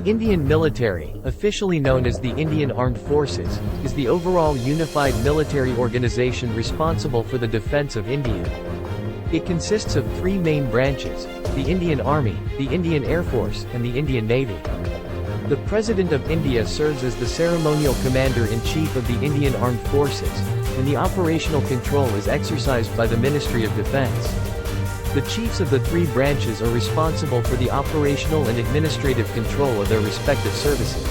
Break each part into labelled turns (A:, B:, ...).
A: Indian military, officially known as the Indian Armed Forces, is the overall unified military organization responsible for the defense of India. It consists of three main branches: the Indian Army, the Indian Air Force, and the Indian Navy. The President of India serves as the ceremonial commander-in-chief of the Indian Armed Forces, and the operational control is exercised by the Ministry of Defence. The chiefs of the three branches are responsible for the operational and administrative control of their respective services.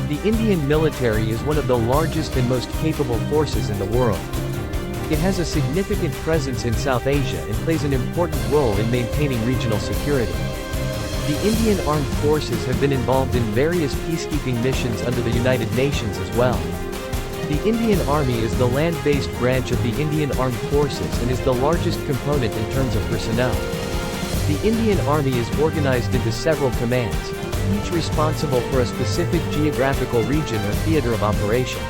A: The Indian military is one of the largest and most capable forces in the world. It has a significant presence in South Asia and plays an important role in maintaining regional security. The Indian Armed Forces have been involved in various peacekeeping missions under the United Nations as well. The Indian Army is the land-based branch of the Indian Armed Forces and is the largest component in terms of personnel. The Indian Army is organized into several commands, each responsible for a specific geographical region or theater of operations.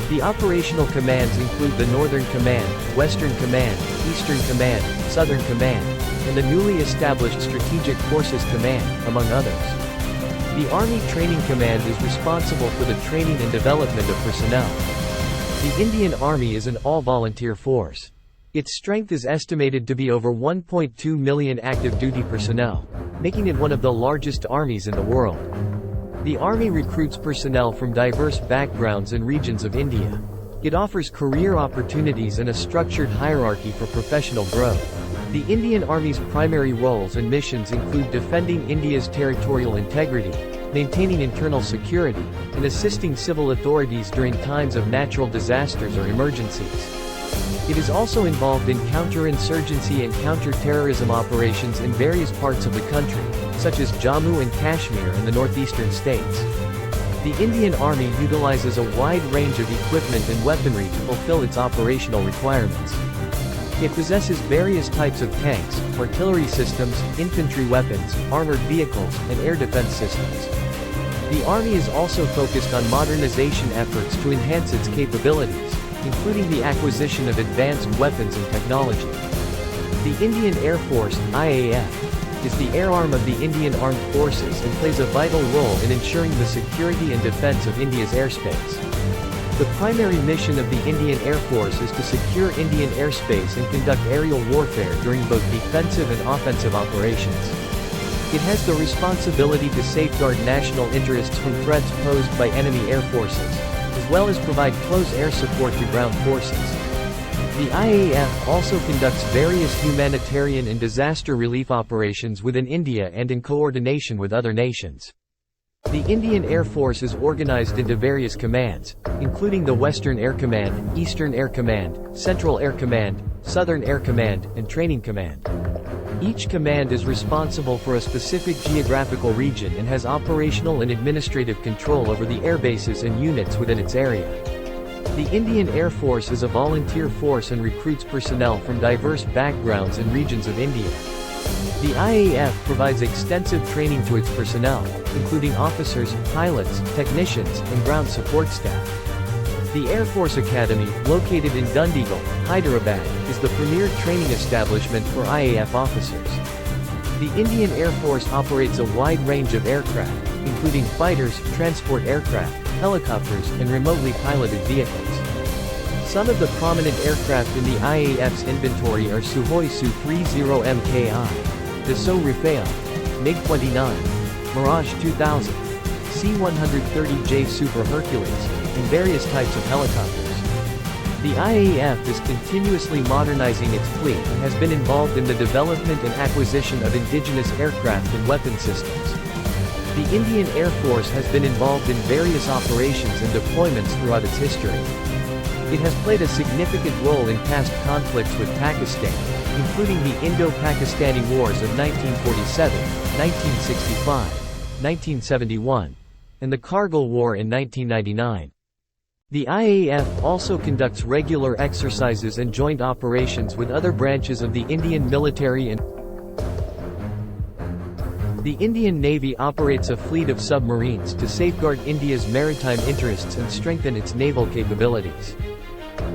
A: The operational commands include the Northern Command, Western Command, Eastern Command, Southern Command, and the newly established Strategic Forces Command, among others. The Army Training Command is responsible for the training and development of personnel. The Indian Army is an all-volunteer force. Its strength is estimated to be over 1.2 million active duty personnel, making it one of the largest armies in the world. The Army recruits personnel from diverse backgrounds and regions of India. It offers career opportunities and a structured hierarchy for professional growth. The Indian Army's primary roles and missions include defending India's territorial integrity, maintaining internal security, and assisting civil authorities during times of natural disasters or emergencies. It is also involved in counterinsurgency and counter-terrorism operations in various parts of the country, such as Jammu and Kashmir and the northeastern states. The Indian Army utilizes a wide range of equipment and weaponry to fulfill its operational requirements. It possesses various types of tanks, artillery systems, infantry weapons, armored vehicles, and air defense systems. The Army is also focused on modernization efforts to enhance its capabilities, including the acquisition of advanced weapons and technology. The Indian Air Force, IAF, is the air arm of the Indian Armed Forces and plays a vital role in ensuring the security and defense of India's airspace. The primary mission of the Indian Air Force is to secure Indian airspace and conduct aerial warfare during both defensive and offensive operations. It has the responsibility to safeguard national interests from threats posed by enemy air forces, as well as provide close air support to ground forces. The IAF also conducts various humanitarian and disaster relief operations within India and in coordination with other nations. The Indian Air Force is organized into various commands, including the Western Air Command, Eastern Air Command, Central Air Command, Southern Air Command, and Training Command. Each command is responsible for a specific geographical region and has operational and administrative control over the air bases and units within its area. The Indian Air Force is a volunteer force and recruits personnel from diverse backgrounds and regions of India. The IAF provides extensive training to its personnel, including officers, pilots, technicians, and ground support staff. The Air Force Academy, located in Dundigal, Hyderabad, is the premier training establishment for IAF officers. The Indian Air Force operates a wide range of aircraft, including fighters, transport aircraft, helicopters, and remotely piloted vehicles. Some of the prominent aircraft in the IAF's inventory are Sukhoi Su-30 Mki, Dassault Rafale, MiG-29, Mirage 2000, C-130J Super Hercules, and various types of helicopters. The IAF is continuously modernizing its fleet and has been involved in the development and acquisition of indigenous aircraft and weapon systems. The Indian Air Force has been involved in various operations and deployments throughout its history. It has played a significant role in past conflicts with Pakistan, including the Indo-Pakistani Wars of 1947, 1965, 1971, and the Kargil War in 1999. The IAF also conducts regular exercises and joint operations with other branches of the Indian military and the Indian Navy operates a fleet of submarines to safeguard India's maritime interests and strengthen its naval capabilities.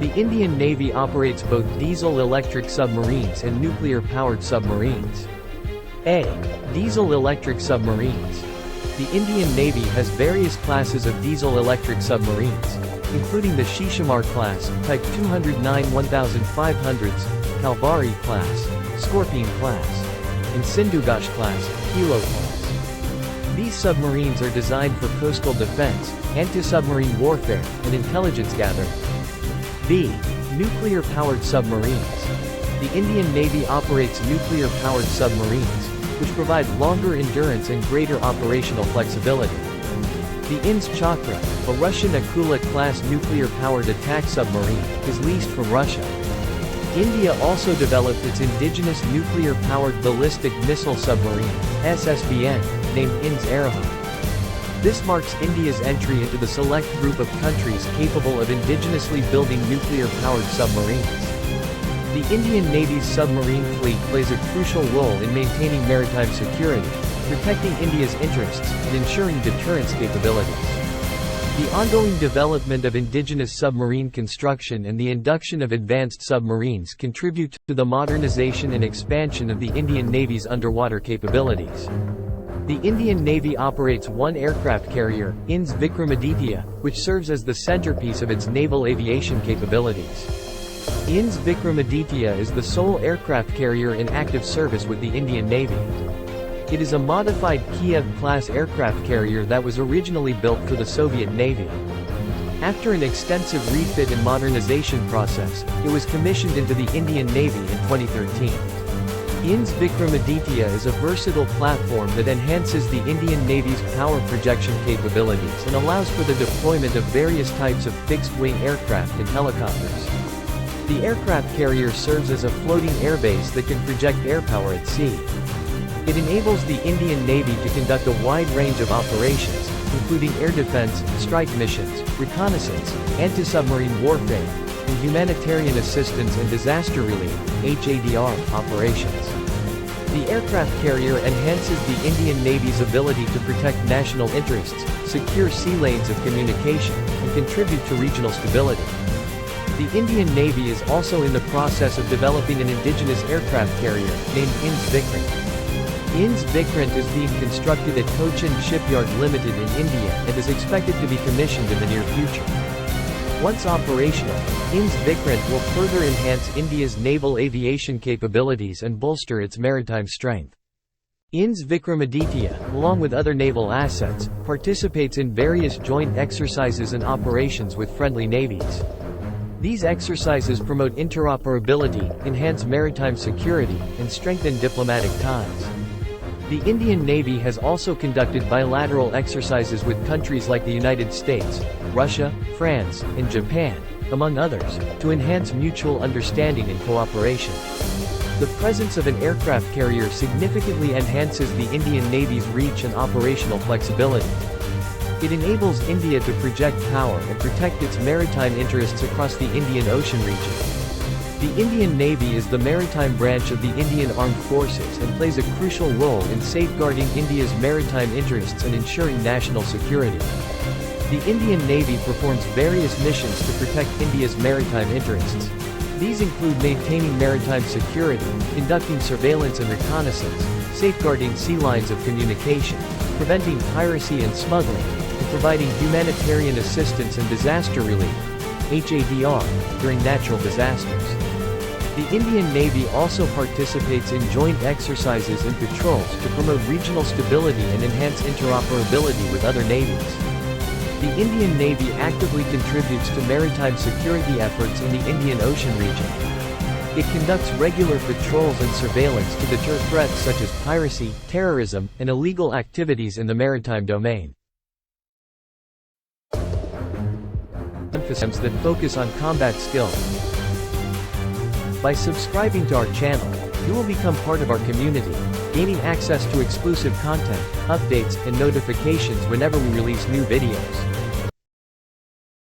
A: The Indian Navy operates both diesel-electric submarines and nuclear-powered submarines. A. Diesel-electric submarines. The Indian Navy has various classes of diesel-electric submarines, including the Shishimar class, Type 209 1500s, Kalvari class, Scorpion class, and Sindhugash class, Kilo class. These submarines are designed for coastal defense, anti-submarine warfare, and intelligence gathering. B. Nuclear-powered submarines. The Indian Navy operates nuclear-powered submarines, which provide longer endurance and greater operational flexibility. The INS Chakra, a Russian Akula-class nuclear-powered attack submarine, is leased from Russia. India also developed its indigenous nuclear-powered ballistic missile submarine, SSBN, named INS Arrow. This marks India's entry into the select group of countries capable of indigenously building nuclear-powered submarines. The Indian Navy's submarine fleet plays a crucial role in maintaining maritime security, protecting India's interests, and ensuring deterrence capabilities. The ongoing development of indigenous submarine construction and the induction of advanced submarines contribute to the modernization and expansion of the Indian Navy's underwater capabilities. The Indian Navy operates one aircraft carrier, INS Vikramaditya, which serves as the centerpiece of its naval aviation capabilities. INS Vikramaditya is the sole aircraft carrier in active service with the Indian Navy. It is a modified Kiev-class aircraft carrier that was originally built for the Soviet Navy. After an extensive refit and modernization process, it was commissioned into the Indian Navy in 2013. INS Vikramaditya is a versatile platform that enhances the Indian Navy's power projection capabilities and allows for the deployment of various types of fixed-wing aircraft and helicopters. The aircraft carrier serves as a floating airbase that can project air power at sea. It enables the Indian Navy to conduct a wide range of operations, including air defense, strike missions, reconnaissance, anti-submarine warfare, and humanitarian assistance and disaster relief (HADR) operations. The aircraft carrier enhances the Indian Navy's ability to protect national interests, secure sea lanes of communication, and contribute to regional stability. The Indian Navy is also in the process of developing an indigenous aircraft carrier, named INS Vikrant. INS Vikrant is being constructed at Cochin Shipyard Limited in India and is expected to be commissioned in the near future. Once operational, INS Vikrant will further enhance India's naval aviation capabilities and bolster its maritime strength. INS Vikramaditya, along with other naval assets, participates in various joint exercises and operations with friendly navies. These exercises promote interoperability, enhance maritime security, and strengthen diplomatic ties. The Indian Navy has also conducted bilateral exercises with countries like the United States, Russia, France, and Japan, among others, to enhance mutual understanding and cooperation. The presence of an aircraft carrier significantly enhances the Indian Navy's reach and operational flexibility. It enables India to project power and protect its maritime interests across the Indian Ocean region. The Indian Navy is the maritime branch of the Indian Armed Forces and plays a crucial role in safeguarding India's maritime interests and ensuring national security. The Indian Navy performs various missions to protect India's maritime interests. These include maintaining maritime security, conducting surveillance and reconnaissance, safeguarding sea lines of communication, preventing piracy and smuggling, and providing humanitarian assistance and disaster relief (HADR) during natural disasters. The Indian Navy also participates in joint exercises and patrols to promote regional stability and enhance interoperability with other navies. The Indian Navy actively contributes to maritime security efforts in the Indian Ocean region. It conducts regular patrols and surveillance to deter threats such as piracy, terrorism, and illegal activities in the maritime domain. Emphases that focus on combat skills. By subscribing to our channel, you will become part of our community, gaining access to exclusive content, updates, and notifications whenever we release new videos.